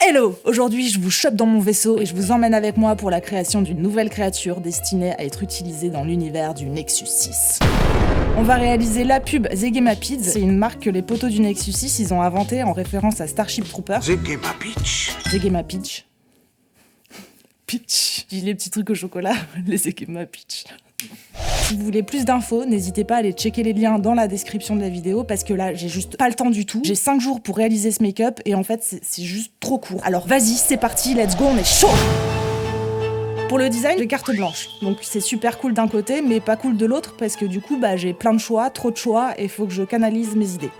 Hello! Aujourd'hui, je vous chope dans mon vaisseau et je vous emmène avec moi pour la création d'une nouvelle créature destinée à être utilisée dans l'univers du Nexus 6. On va réaliser la pub Zegemapid. C'est une marque que les poteaux du Nexus 6 ils ont inventée en référence à Starship Troopers. Zegemapid. Pitch. Les petits trucs au chocolat, les Zegemapid. Si vous voulez plus d'infos, n'hésitez pas à aller checker les liens dans la description de la vidéo parce que là, j'ai juste pas le temps du tout. J'ai 5 jours pour réaliser ce make-up et en fait, c'est juste trop court. Alors vas-y, c'est parti, let's go, on est chaud! Pour le design, j'ai carte blanche. Donc c'est super cool d'un côté, mais pas cool de l'autre parce que du coup, j'ai plein de choix, trop de choix et faut que je canalise mes idées.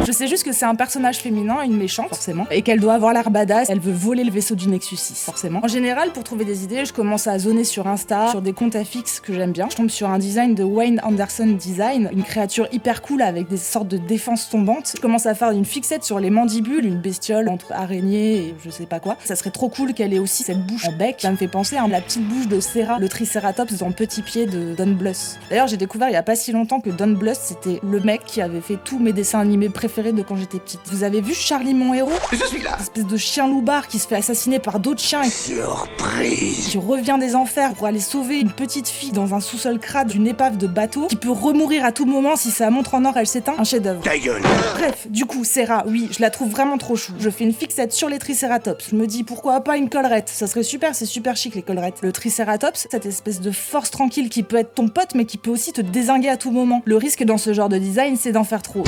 Je sais juste que c'est un personnage féminin, une méchante, forcément, et qu'elle doit avoir l'air badass, elle veut voler le vaisseau du Nexus 6, forcément. En général, pour trouver des idées, je commence à zoner sur Insta, sur des comptes affixes que j'aime bien. Je tombe sur un design de Wayne Anderson Design, une créature hyper cool avec des sortes de défenses tombantes. Je commence à faire une fixette sur les mandibules, une bestiole entre araignée et je sais pas quoi. Ça serait trop cool qu'elle ait aussi cette bouche en bec. Ça me fait penser à la petite bouche de Sera, le Triceratops dans Petit Pied de Don Bluth. D'ailleurs, j'ai découvert il y a pas si longtemps que Don Bluth, c'était le mec qui avait fait tous mes dessins animés préférés de quand j'étais petite. Vous avez vu Charlie mon héros? Je suis là. Une espèce de chien loupard qui se fait assassiner par d'autres chiens et Surprise. qui revient des enfers pour aller sauver une petite fille dans un sous-sol crade d'une épave de bateau qui peut remourir à tout moment si sa montre en or elle s'éteint. Un chef-d'œuvre. Ta gueule. Bref, du coup, Sera, oui, je la trouve vraiment trop chou. Je fais une fixette sur les Triceratops. Je me dis pourquoi pas une collerette. Ça serait super, c'est super chic les collerettes. Le Triceratops, cette espèce de force tranquille qui peut être ton pote mais qui peut aussi te dézinguer à tout moment. Le risque dans ce genre de design, c'est d'en faire trop.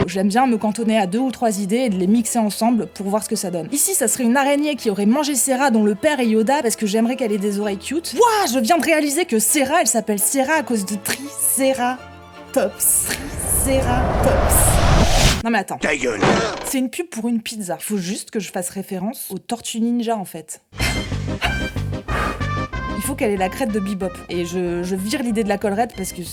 J'aime bien me cantonner à 2 ou 3 idées et de les mixer ensemble pour voir ce que ça donne. Ici, ça serait une araignée qui aurait mangé Sera dont le père est Yoda parce que j'aimerais qu'elle ait des oreilles cute. Wouah, je viens de réaliser que Sera, elle s'appelle Sera à cause de Triceratops. Triceratops. Non mais attends. Ta gueule. C'est une pub pour une pizza. Faut juste que je fasse référence aux Tortues Ninja en fait. Il faut qu'elle ait la crête de Bebop. Et je vire l'idée de la collerette parce qu'il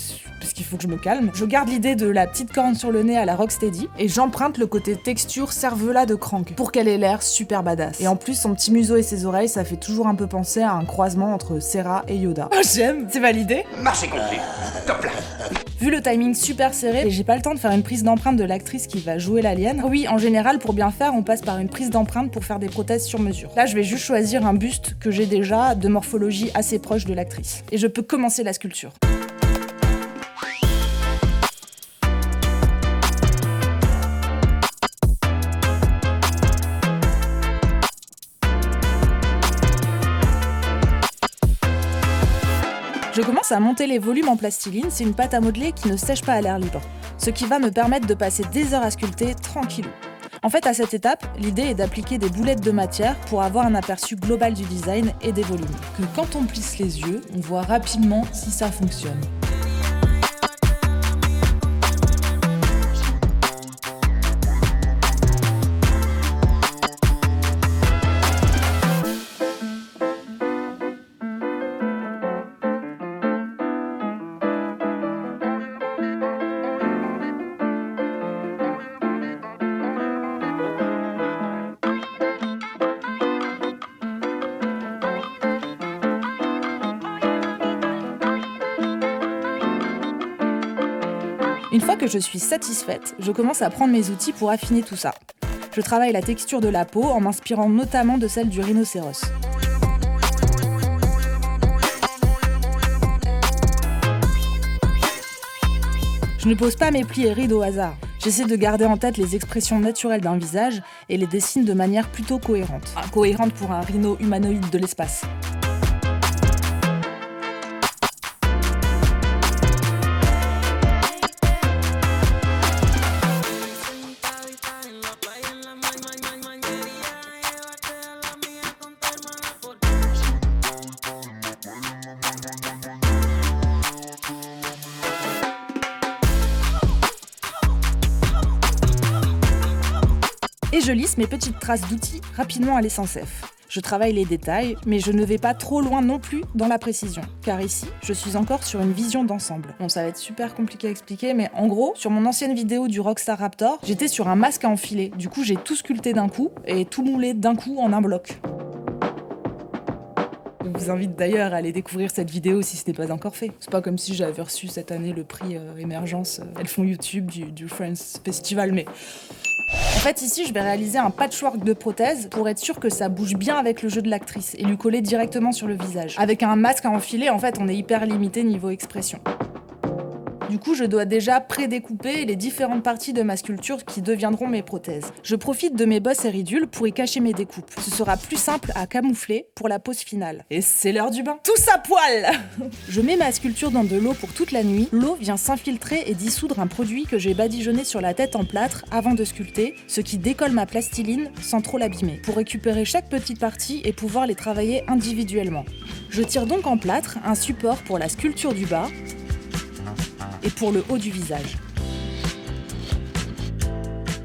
faut que je me calme. Je garde l'idée de la petite corne sur le nez à la Rocksteady et j'emprunte le côté texture cervelas de Crank pour qu'elle ait l'air super badass. Et en plus, son petit museau et ses oreilles, ça fait toujours un peu penser à un croisement entre Sera et Yoda. Oh, j'aime, c'est validé. Marché complet. Top là. Vu le timing super serré, j'ai pas le temps de faire une prise d'empreinte de l'actrice qui va jouer l'alien. Oui, en général, pour bien faire, on passe par une prise d'empreinte pour faire des prothèses sur mesure. Là, je vais juste choisir un buste que j'ai déjà de morphologie assez proche de l'actrice. Et je peux commencer la sculpture. Je commence à monter les volumes en plastiline, c'est une pâte à modeler qui ne sèche pas à l'air libre, ce qui va me permettre de passer des heures à sculpter tranquillou. En fait, à cette étape, l'idée est d'appliquer des boulettes de matière pour avoir un aperçu global du design et des volumes. Que quand on plisse les yeux, on voit rapidement si ça fonctionne. Une fois que je suis satisfaite, je commence à prendre mes outils pour affiner tout ça. Je travaille la texture de la peau en m'inspirant notamment de celle du rhinocéros. Je ne pose pas mes plis et rides au hasard. J'essaie de garder en tête les expressions naturelles d'un visage et les dessine de manière plutôt cohérente. Cohérente pour un rhino humanoïde de l'espace. Et je lisse mes petites traces d'outils rapidement à l'essence F. Je travaille les détails, mais je ne vais pas trop loin non plus dans la précision, car ici, je suis encore sur une vision d'ensemble. Bon, ça va être super compliqué à expliquer, mais en gros, sur mon ancienne vidéo du Rockstar Raptor, j'étais sur un masque à enfiler. Du coup, j'ai tout sculpté d'un coup, et tout moulé d'un coup en un bloc. Je vous invite d'ailleurs à aller découvrir cette vidéo si ce n'est pas encore fait. C'est pas comme si j'avais reçu cette année le prix Émergence. Elles font YouTube du Friends Festival, mais En fait, ici, je vais réaliser un patchwork de prothèses pour être sûr que ça bouge bien avec le jeu de l'actrice et lui coller directement sur le visage. Avec un masque à enfiler, en fait, on est hyper limité niveau expression. Du coup, je dois déjà prédécouper les différentes parties de ma sculpture qui deviendront mes prothèses. Je profite de mes bosses et ridules pour y cacher mes découpes. Ce sera plus simple à camoufler pour la pose finale. Et c'est l'heure du bain. Tous à poil. Je mets ma sculpture dans de l'eau pour toute la nuit. L'eau vient s'infiltrer et dissoudre un produit que j'ai badigeonné sur la tête en plâtre avant de sculpter, ce qui décolle ma plastiline sans trop l'abîmer, pour récupérer chaque petite partie et pouvoir les travailler individuellement. Je tire donc en plâtre un support pour la sculpture du bas et pour le haut du visage.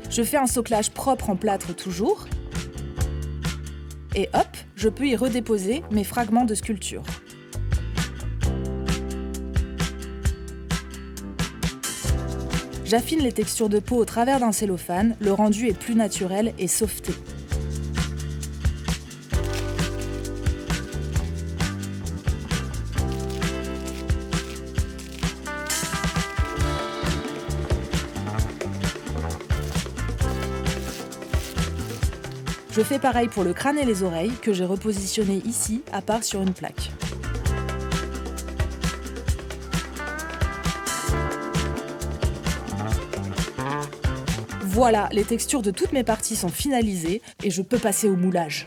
Je fais un soclage propre en plâtre toujours. Et hop, je peux y redéposer mes fragments de sculpture. J'affine les textures de peau au travers d'un cellophane, le rendu est plus naturel et sauveté. Je fais pareil pour le crâne et les oreilles, que j'ai repositionné ici, à part sur une plaque. Voilà, les textures de toutes mes parties sont finalisées et je peux passer au moulage.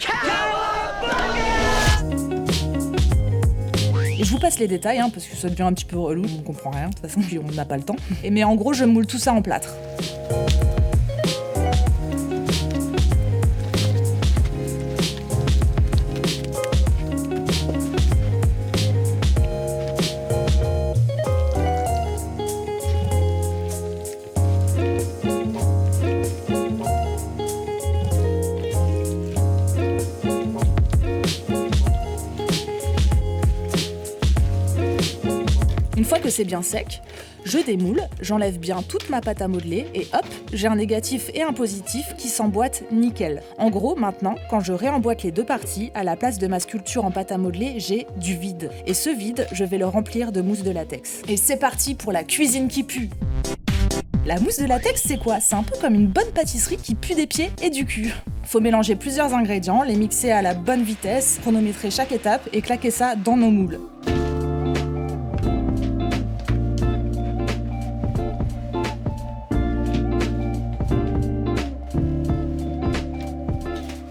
Et je vous passe les détails, parce que ça devient un petit peu relou, on comprend rien, de toute façon, puis on n'a pas le temps. Mais en gros, je moule tout ça en plâtre. Une fois que c'est bien sec, je démoule, j'enlève bien toute ma pâte à modeler et hop, j'ai un négatif et un positif qui s'emboîtent nickel. En gros, maintenant, quand je réemboîte les deux parties, à la place de ma sculpture en pâte à modeler, j'ai du vide. Et ce vide, je vais le remplir de mousse de latex. Et c'est parti pour la cuisine qui pue. La mousse de latex, c'est quoi? C'est un peu comme une bonne pâtisserie qui pue des pieds et du cul. Faut mélanger plusieurs ingrédients, les mixer à la bonne vitesse, chronométrer chaque étape et claquer ça dans nos moules.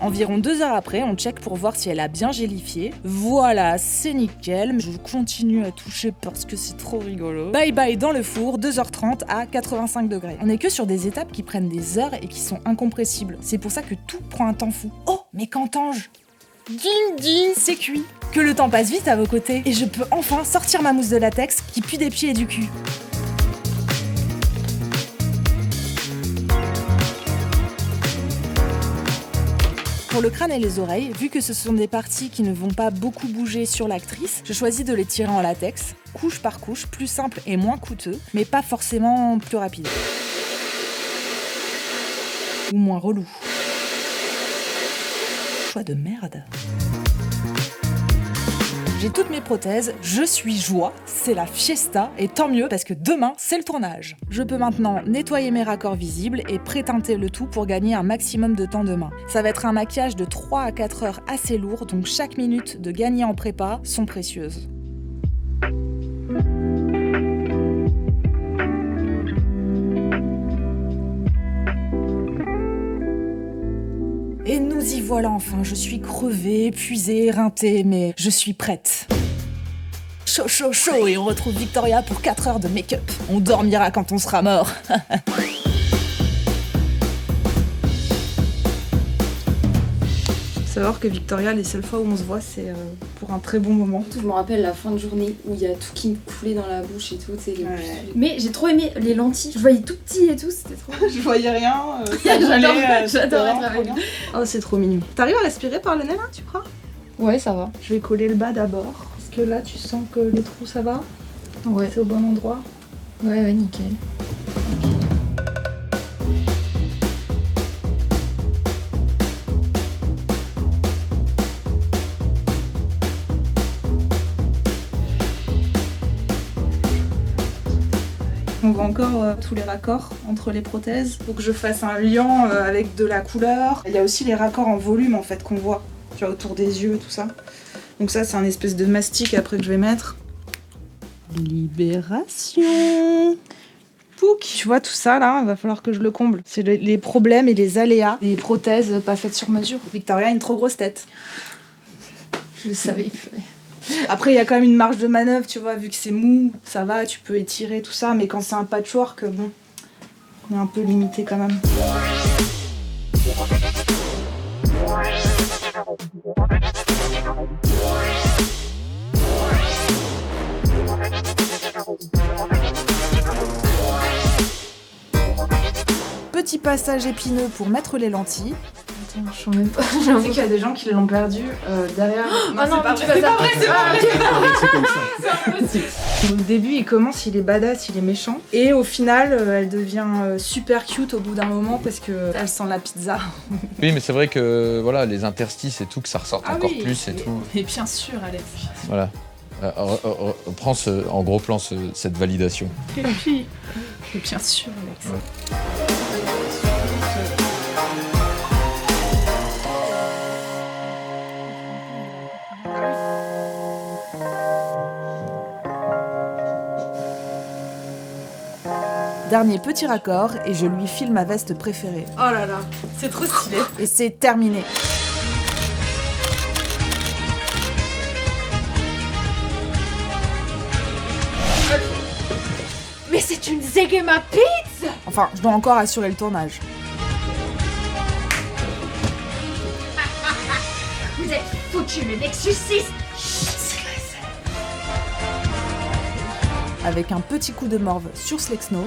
Environ 2 heures après, on check pour voir si elle a bien gélifié. Voilà, c'est nickel. Je continue à toucher parce que c'est trop rigolo. Bye bye dans le four, 2h30 à 85 degrés. On est que sur des étapes qui prennent des heures et qui sont incompressibles. C'est pour ça que tout prend un temps fou. Oh, mais qu'entends-je? Ding ding, c'est cuit. Que le temps passe vite à vos côtés. Et je peux enfin sortir ma mousse de latex qui pue des pieds et du cul. Pour le crâne et les oreilles, vu que ce sont des parties qui ne vont pas beaucoup bouger sur l'actrice, je choisis de les tirer en latex, couche par couche, plus simple et moins coûteux, mais pas forcément plus rapide. Ou moins relou. Choix de merde. J'ai toutes mes prothèses, je suis joie, c'est la fiesta, et tant mieux parce que demain, c'est le tournage. Je peux maintenant nettoyer mes raccords visibles et pré-teinter le tout pour gagner un maximum de temps de main. Ça va être un maquillage de 3 à 4 heures assez lourd, donc chaque minute de gagner en prépa sont précieuses. Et nous y voilà enfin, je suis crevée, épuisée, éreintée, mais je suis prête. Chaud, chaud, chaud, et on retrouve Victoria pour 4 heures de make-up. On dormira quand on sera mort. Savoir que Victoria, les seules fois où on se voit, c'est pour un très bon moment. Je me rappelle la fin de journée où il y a tout qui me coulait dans la bouche et tout. Mais j'ai trop aimé les lentilles. Je voyais tout petit et tout, c'était trop. Je voyais rien. J'adore être avec. Oh, c'est trop mignon. T'arrives à respirer par le nez là, tu crois? Ouais, ça va. Je vais coller le bas d'abord. Parce que là, tu sens que les trous, ça va? Ouais. C'est au bon endroit? Ouais, nickel. on voit encore tous les raccords entre les prothèses. Faut que je fasse un liant avec de la couleur. Il y a aussi les raccords en volume en fait qu'on voit, tu vois, autour des yeux, tout ça. Donc ça c'est un espèce de mastic après que je vais mettre. Libération. Pouc. Tu vois tout ça là, il va falloir que je le comble. C'est les problèmes et les aléas des prothèses pas faites sur mesure. Victoria a une trop grosse tête. Je le savais. Après, il y a quand même une marge de manœuvre, tu vois, vu que c'est mou, ça va, tu peux étirer tout ça, mais quand c'est un patchwork, bon, on est un peu limité quand même. Petit passage épineux pour mettre les lentilles. Attends, je sens même pas. Je sais qu'il y a des gens qui l'ont perdu derrière. Non, c'est pas vrai, c'est impossible. Au début, il commence, il est badass, il est méchant. Et au final, elle devient super cute au bout d'un moment parce qu'elle sent la pizza. Oui, mais c'est vrai que voilà, les interstices et tout, que ça ressorte encore plus et tout. Et bien sûr, Alex. Voilà. Prends en gros plan cette validation. Et puis, et bien sûr, Alex. Ouais. Dernier petit raccord et je lui file ma veste préférée. Oh là là, c'est trop stylé. Et c'est terminé. Mais c'est une Zegema Pizza. Enfin, je dois encore assurer le tournage. Vous êtes foutu le Nexus 6. Avec un petit coup de morve sur Slexno.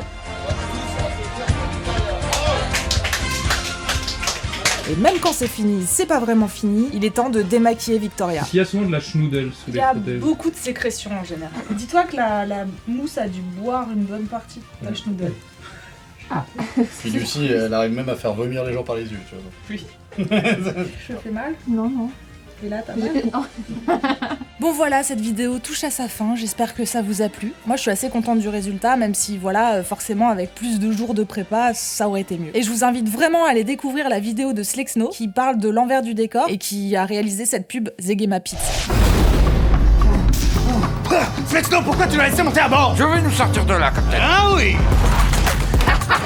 Et même quand c'est fini, c'est pas vraiment fini, il est temps de démaquiller Victoria. Il y a souvent de la schnoodle sous Il les y a prothèses. beaucoup de sécrétions en général. Dis-toi que la mousse a dû boire une bonne partie de la schnoodle. Puis Lucie, elle arrive même à faire vomir les gens par les yeux, tu vois. Oui. Je fais mal? Non, non. Et là, t'as mal? Bon voilà, cette vidéo touche à sa fin, j'espère que ça vous a plu. Moi je suis assez contente du résultat, même si voilà, forcément avec plus de jours de prépa, ça aurait été mieux. Et je vous invite vraiment à aller découvrir la vidéo de Slexno, qui parle de l'envers du décor, et qui a réalisé cette pub Zegema Pizza. Slexno, pourquoi tu l'as laissé monter à bord? Je vais nous sortir de là, capitaine. Ah oui.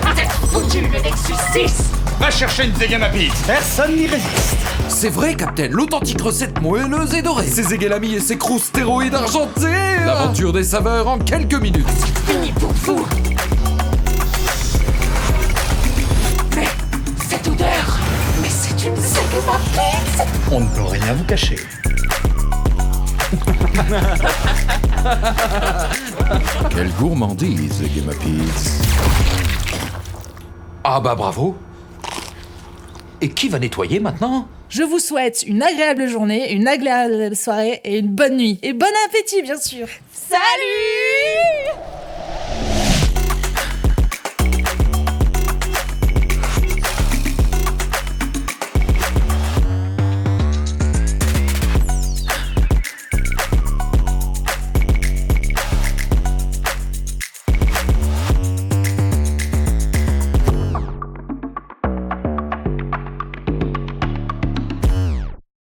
Vous êtes foutu le Nexus 6. Va chercher une Zegema Pizza. Personne n'y résiste. C'est vrai, Captain, l'authentique recette moelleuse et dorée. Ses égalami et ses croustes stéroïdes argentés. L'aventure des saveurs en quelques minutes. Fini pour vous. Mais cette odeur, mais c'est une Zegema Pizza. On ne peut rien vous cacher. Quelle gourmandise, Zegema Pizza. Ah bah bravo. Et qui va nettoyer maintenant? Je vous souhaite une agréable journée, une agréable soirée et une bonne nuit. Et bon appétit bien sûr. Salut!